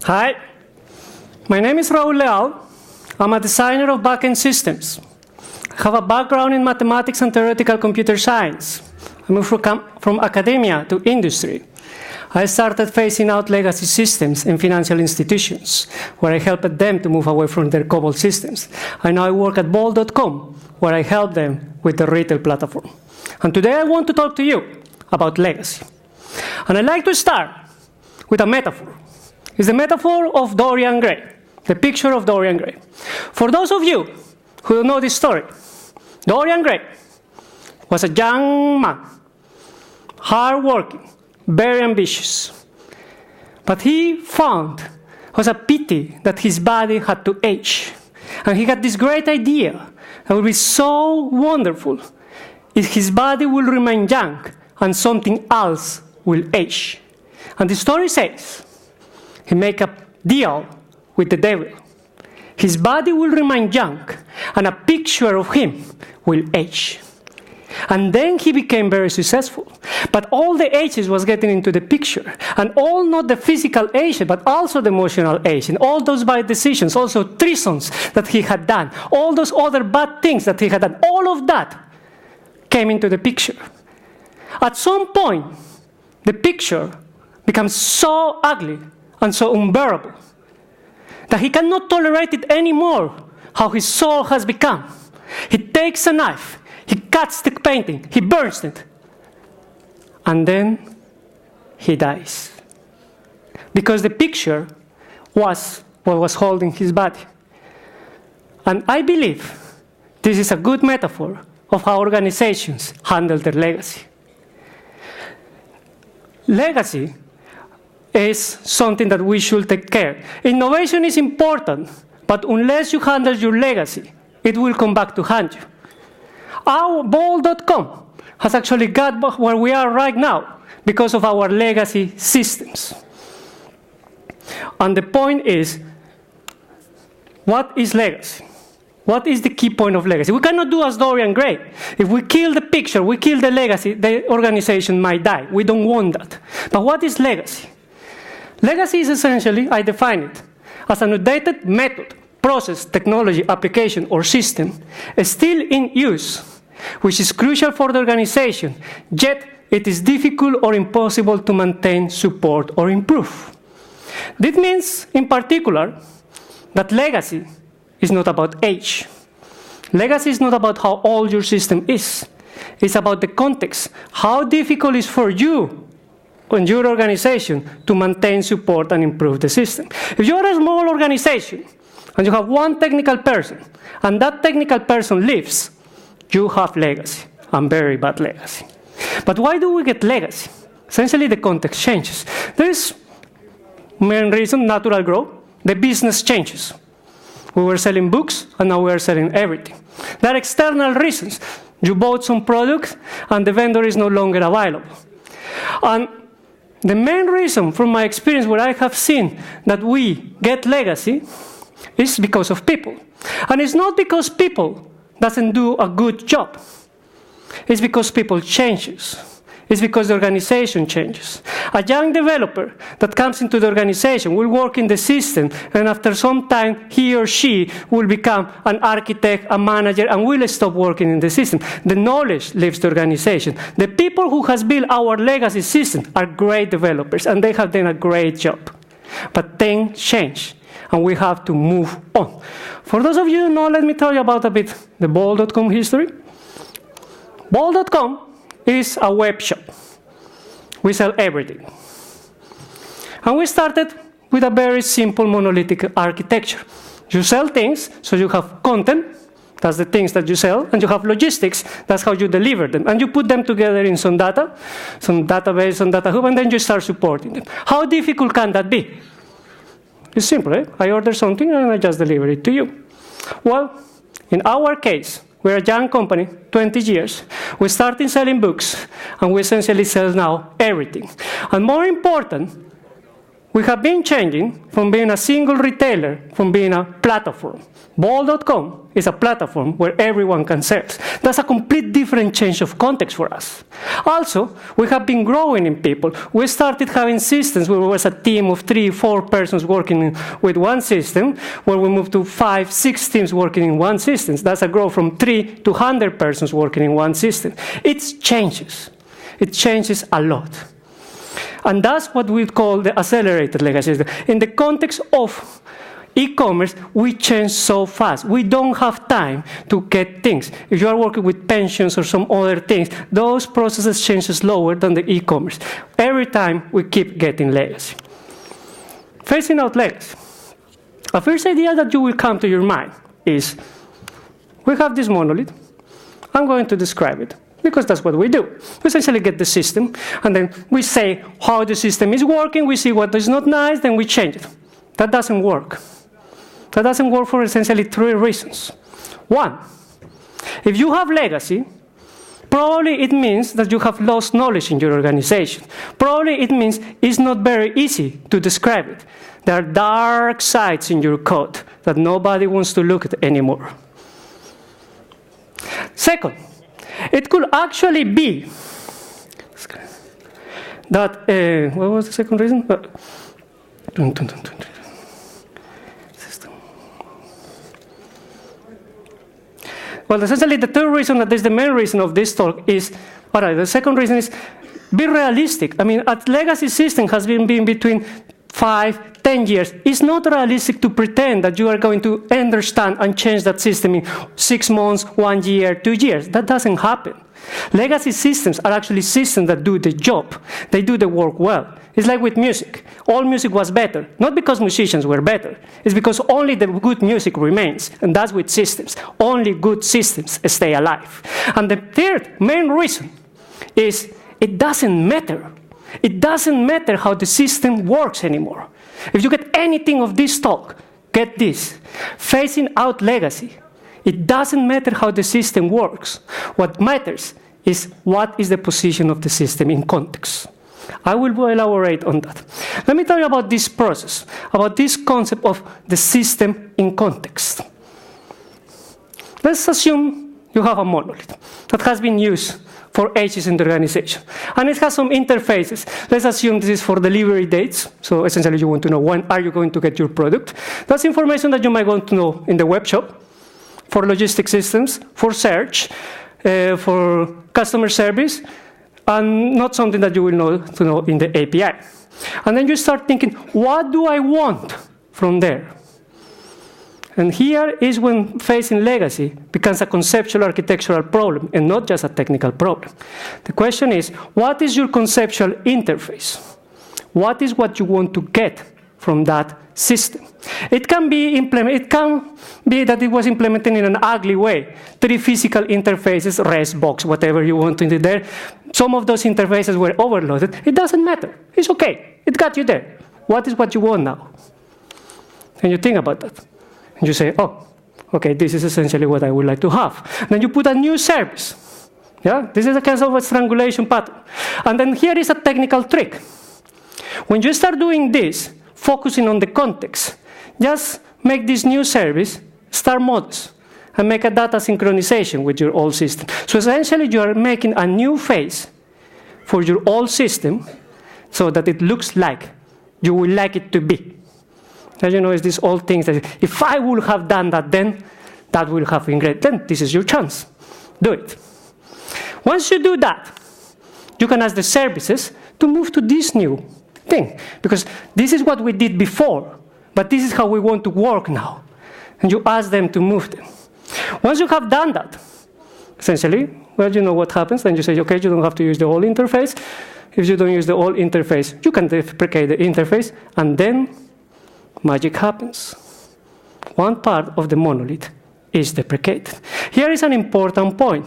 Hi, my name is Raul Leal. I'm a designer of backend systems. I have a background in mathematics and theoretical computer science. I moved from academia to industry. I started phasing out legacy systems in financial institutions, where I helped them to move away from their COBOL systems. And now I work at Bolcom, where I help them with the retail platform. And today I want to talk to you about legacy. And I'd like to start with a metaphor. It's the metaphor of Dorian Gray, the picture of Dorian Gray. For those of you who don't know this story, Dorian Gray was a young man, hardworking, very ambitious. But he found it was a pity that his body had to age. And he got this great idea that would be so wonderful if his body will remain young and something else will age. And the story says he made a deal with the devil. His body will remain young, and a picture of him will age. And then he became very successful. But all the ages was getting into the picture. And all not the physical age, but also the emotional age. And all those bad decisions, also treasons that he had done. All those other bad things that he had done. All of that came into the picture. At some point, the picture becomes so ugly and so unbearable that he cannot tolerate it anymore, how his soul has become. He takes a knife, he cuts the painting, he burns it, and then he dies. Because the picture was what was holding his body. And I believe this is a good metaphor of how organizations handle their legacy. Legacy is something that we should take care. Innovation is important, but unless you handle your legacy, it will come back to haunt you. Our Bolcom has actually got where we are right now because of our legacy systems. And the point is, what is legacy? What is the key point of legacy? We cannot do as Dorian Gray. If we kill the picture, we kill the legacy, the organization might die. We don't want that. But what is legacy? Legacy is essentially, I define it, as an outdated method, process, technology, application, or system still in use, which is crucial for the organization, yet it is difficult or impossible to maintain, support, or improve. This means, in particular, that legacy is not about age. Legacy is not about how old your system is. It's about the context, how difficult it is for you and your organization to maintain, support, and improve the system. If you're a small organization and you have one technical person, and that technical person leaves, you have legacy, and very bad legacy. But why do we get legacy? Essentially, the context changes. There is main reason, natural growth. The business changes. We were selling books, and now we are selling everything. There are external reasons. You bought some products, and the vendor is no longer available. And the main reason, from my experience, where I have seen that we get legacy is because of people. And it's not because people doesn't do a good job. It's because people changes. It's because the organization changes. A young developer that comes into the organization will work in the system, and after some time, he or she will become an architect, a manager, and will stop working in the system. The knowledge leaves the organization. The people who has built our legacy system are great developers, and they have done a great job. But things change, and we have to move on. For those of you who know, let me tell you about a bit the Bol.com history. Bol.com is a web shop. We sell everything. And we started with a very simple monolithic architecture. You sell things, so you have content, that's the things that you sell, and you have logistics, that's how you deliver them. And you put them together in some data, some database, some data hub, and then you start supporting them. How difficult can that be? It's simple, eh? I order something and I just deliver it to you. Well, in our case, we're a young company, 20 years. We started selling books, and we essentially sell now everything. And more important, we have been changing from being a single retailer, from being a platform. Bol.com is a platform where everyone can search. That's a complete different change of context for us. Also, we have been growing in people. We started having systems where there was a team of 3, 4 persons working with one system, where we moved to 5, 6 teams working in one system. That's a growth from 3 to 100 persons working in one system. It changes. It changes a lot. And that's what we call the accelerated legacy system. In the context of e-commerce, we change so fast. We don't have time to get things. If you are working with pensions or some other things, those processes change slower than the e-commerce. Every time we keep getting legacy. Phasing out legacy. A first idea that you will come to your mind is, we have this monolith. I'm going to describe it, because that's what we do. We essentially get the system, and then we say how the system is working, we see what is not nice, then we change it. That doesn't work. That doesn't work for essentially 3 reasons. 1, if you have legacy, probably it means that you have lost knowledge in your organization. Probably it means it's not very easy to describe it. There are dark sides in your code that nobody wants to look at anymore. Second, it could actually be that, what was the second reason? Well, essentially, the third reason, that is the main reason of this talk, is, all right, the second reason is, be realistic. I mean, a legacy system has been between 5, 10 years. It's not realistic to pretend that you are going to understand and change that system in 6 months, 1 year, 2 years. That doesn't happen. Legacy systems are actually systems that do the job. They do the work well. It's like with music. All music was better, not because musicians were better. It's because only the good music remains. And that's with systems. Only good systems stay alive. And the third main reason is it doesn't matter. It doesn't matter how the system works anymore. If you get anything of this talk, get this. Phasing out legacy. It doesn't matter how the system works. What matters is what is the position of the system in context. I will elaborate on that. Let me tell you about this process, about this concept of the system in context. Let's assume you have a monolith that has been used for ages in the organization. And it has some interfaces. Let's assume this is for delivery dates. So essentially you want to know when are you going to get your product. That's information that you might want to know in the web shop, for logistic systems, for search, for customer service, and not something that you will know in the API. And then you start thinking, what do I want from there? And here is when phasing legacy becomes a conceptual architectural problem and not just a technical problem. The question is, what is your conceptual interface? What is what you want to get from that system? It can be that it was implemented in an ugly way. 3 physical interfaces, REST, box, whatever you want into there. Some of those interfaces were overloaded. It doesn't matter. It's okay. It got you there. What is what you want now? And you think about that. And you say, oh, okay, this is essentially what I would like to have. Then you put a new service. Yeah, this is a kind of a strangulation pattern. And then here is a technical trick. When you start doing this, focusing on the context, just make this new service star models and make a data synchronization with your old system. So essentially, you are making a new phase for your old system so that it looks like you would like it to be. As you know, it's these old things that if I would have done that then, that will have been great. Then this is your chance. Do it. Once you do that, you can ask the services to move to this new thing. Because this is what we did before, but this is how we want to work now. And you ask them to move them. Once you have done that, essentially, well, you know what happens. Then you say, okay, you don't have to use the whole interface. If you don't use the whole interface, you can deprecate the interface, and then magic happens. One part of the monolith is deprecated. Here is an important point.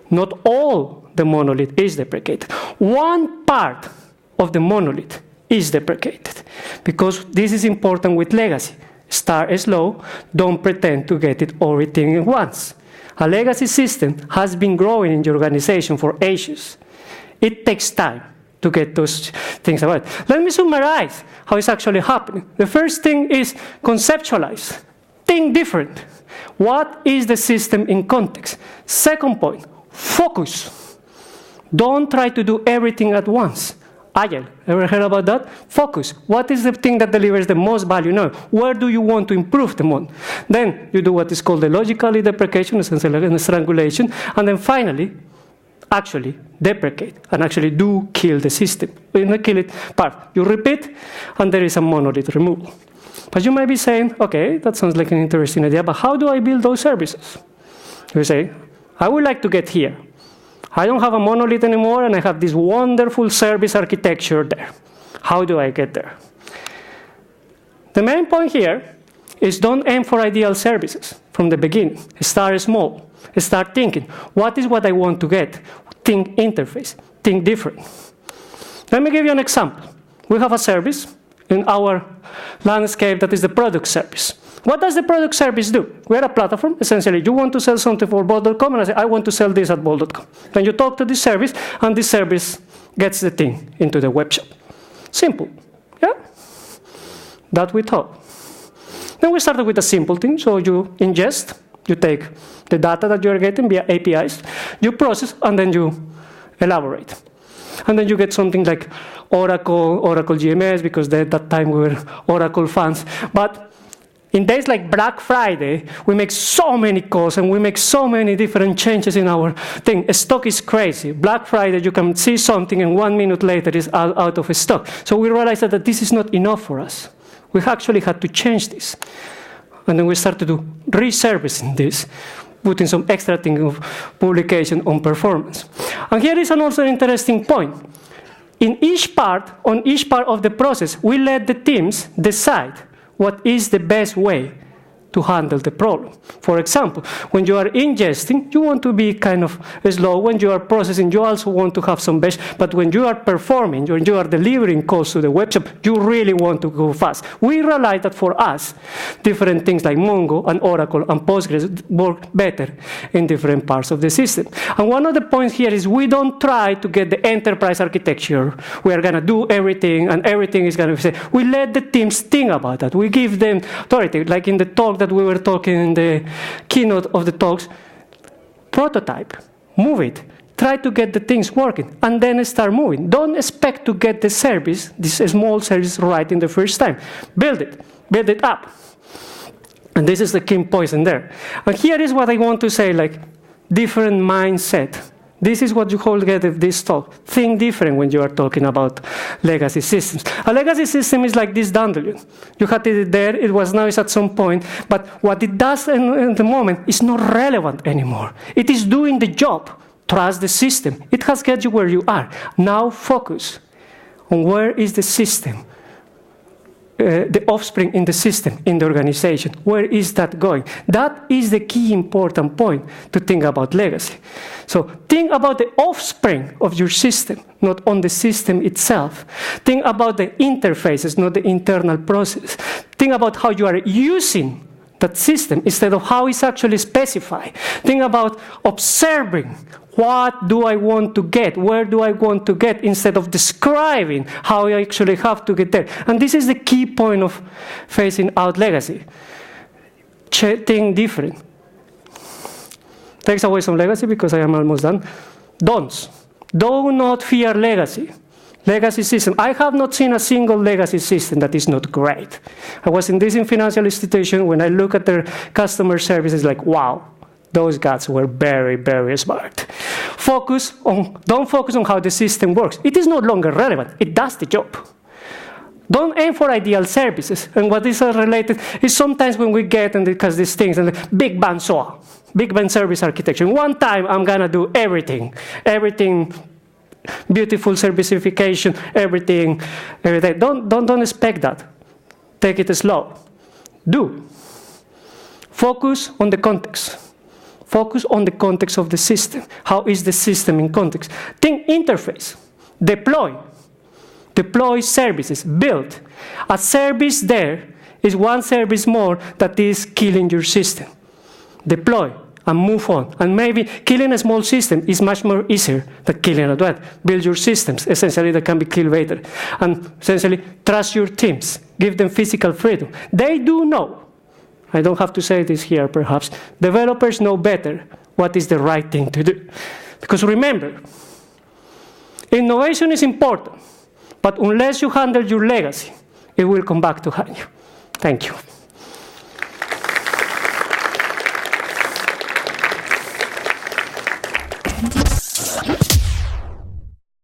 Not all the monolith is deprecated. One part of the monolith is deprecated. Because this is important with legacy. Start slow, don't pretend to get it everything at once. A legacy system has been growing in your organization for ages. It takes time. to get those things about. Let me summarize how it's actually happening. The first thing is conceptualize. Think different. What is the system in context? Second point, focus. Don't try to do everything at once. Agile, ever heard about that? Focus. What is the thing that delivers the most value now? Where do you want to improve the most? Then you do what is called the logically deprecation, essentially an strangulation, and then finally, actually deprecate and actually do kill the system. In the kill it part, you repeat, and there is a monolith removal. But you might be saying, okay, that sounds like an interesting idea, but how do I build those services? You say, I would like to get here. I don't have a monolith anymore, and I have this wonderful service architecture there. How do I get there? The main point here is don't aim for ideal services from the beginning. Start small. Start thinking, what is what I want to get? Think interface. Think different. Let me give you an example. We have a service in our landscape that is the product service. What does the product service do? We are a platform. Essentially, you want to sell something for Bolcom, and I say, I want to sell this at Bol.com. Then you talk to this service, and this service gets the thing into the web shop. Simple. Yeah? That we thought. Then we started with a simple thing. So you ingest, you take the data that you're getting via APIs, you process, and then you elaborate. And then you get something like Oracle GMS, because at that time we were Oracle fans. But in days like Black Friday, we make so many calls and we make so many different changes in our thing. Stock is crazy. Black Friday, you can see something and 1 minute later it's out of stock. So we realized that this is not enough for us. We actually had to change this. And then we started to resurfacing this, putting some extra thing of publication on performance. And here is also an interesting point. On each part of the process, we let the teams decide what is the best way to handle the problem. For example, when you are ingesting, you want to be kind of slow. When you are processing, you also want to have some batch. But when you are performing, when you are delivering calls to the web shop, you really want to go fast. We realized that for us, different things like Mongo and Oracle and Postgres work better in different parts of the system. And one of the points here is we don't try to get the enterprise architecture. We are going to do everything, and everything is going to be said. We let the teams think about that. We give them authority, like in the talk that we were talking in the keynote of the talks. Prototype, move it, try to get the things working, and then start moving. Don't expect to get the service, this small service, right in the first time. Build it up. And this is the key point in there. And here is what I want to say, like different mindset. This is what you hold together this talk. Think different when you are talking about legacy systems. A legacy system is like this dandelion. You had it there, it was nice at some point, but what it does in the moment is not relevant anymore. It is doing the job. Trust the system. It has got you where you are. Now focus on where is the system, the offspring in the system, in the organization. Where is that going? That is the key important point to think about legacy. So think about the offspring of your system, not on the system itself. Think about the interfaces, not the internal process. Think about how you are using that system instead of how it's actually specified. Think about observing. What do I want to get? Where do I want to get? Instead of describing how I actually have to get there. And this is the key point of phasing out legacy. Think different. Takes away some legacy because I am almost done. Don'ts. Do not fear legacy. Legacy system. I have not seen a single legacy system that is not great. I was in this financial institution. When I look at their customer services, like, wow. Those guys were very, very smart. Don't focus on how the system works. It is no longer relevant. It does the job. Don't aim for ideal services. And what is related is sometimes when we get and discuss these things, and the Big Bang SOA, Big Bang service architecture. One time I'm going to do everything. Everything, beautiful servicification, everything. Don't expect that. Take it slow. Do. Focus on the context. Focus on the context of the system. How is the system in context? Think interface. Deploy. Deploy services. Build. A service there is one service more that is killing your system. Deploy. and move on. And maybe killing a small system is much more easier than killing a dwell. Build your systems, essentially, that can be killed later. And essentially, trust your teams. Give them physical freedom. They do know. I don't have to say this here, perhaps. Developers know better what is the right thing to do. Because remember, innovation is important, but unless you handle your legacy, it will come back to haunt you. Thank you.